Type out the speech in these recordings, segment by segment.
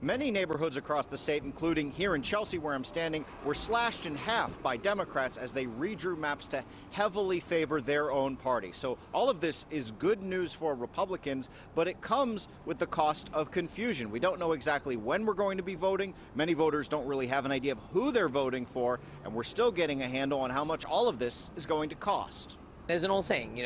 Many neighborhoods across the state, including here in Chelsea where I'm standing, were slashed in half by Democrats as they redrew maps to heavily favor their own party. So all of this is good news for Republicans, but it comes with the cost of confusion. We don't know exactly when we're going to be voting. Many voters don't really have an idea of who they're voting for, and we're still getting a handle on how much all of this is going to cost. There's an old saying,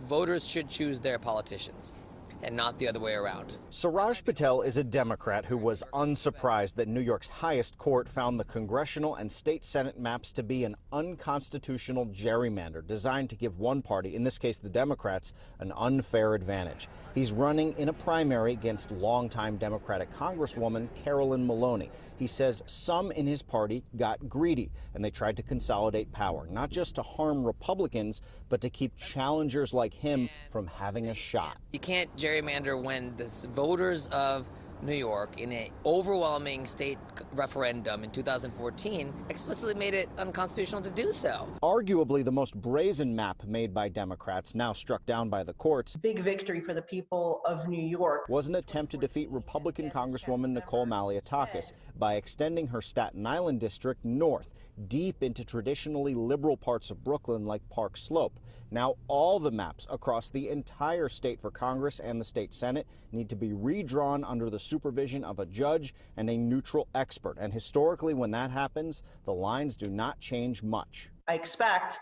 voters should choose their politicians and not the other way around. Suraj Patel is a Democrat who was unsurprised that New York's highest court found the congressional and state Senate maps to be an unconstitutional gerrymander designed to give one party, in this case the Democrats, an unfair advantage. He's running in a primary against longtime Democratic Congresswoman Carolyn Maloney. He says some in his party got greedy and they tried to consolidate power, not just to harm Republicans, but to keep challengers like him from having a shot. You can't gerrymander when the voters of New York, in an overwhelming state referendum in 2014, explicitly made it unconstitutional to do so. Arguably the most brazen map made by Democrats, now struck down by the courts. Big victory for the people of New York. Was an attempt to defeat Republican Congresswoman Nicole Malliotakis by extending her Staten Island district north, deep into traditionally liberal parts of Brooklyn like Park Slope. Now all the maps across the entire state for Congress and the state Senate need to be redrawn under the supervision of a judge and a neutral expert. And historically, when that happens, the lines do not change much. I expect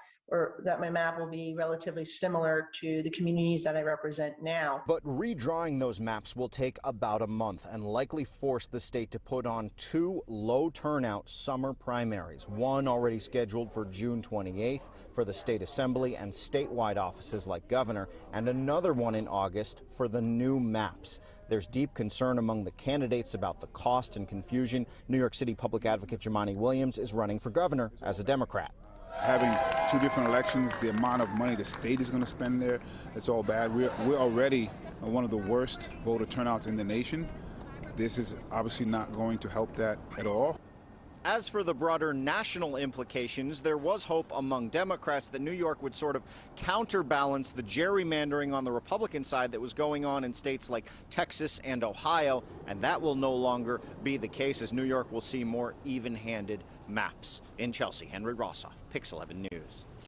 that my map will be relatively similar to the communities that I represent now. But redrawing those maps will take about a month and likely force the state to put on two low turnout summer primaries, one already scheduled for June 28th for the state assembly and statewide offices like governor, and another one in August for the new maps. There's deep concern among the candidates about the cost and confusion. New York City Public Advocate Jumaane Williams is running for governor as a Democrat. Having two different elections, the amount of money the state is going to spend there, it's all bad. We're already one of the worst voter turnouts in the nation. This is obviously not going to help that at all. As for the broader national implications, there was hope among Democrats that New York would sort of counterbalance the gerrymandering on the Republican side that was going on in states like Texas and Ohio, and that will no longer be the case as New York will see more even-handed maps. In Chelsea, Henry Rossoff, Pix 11 News.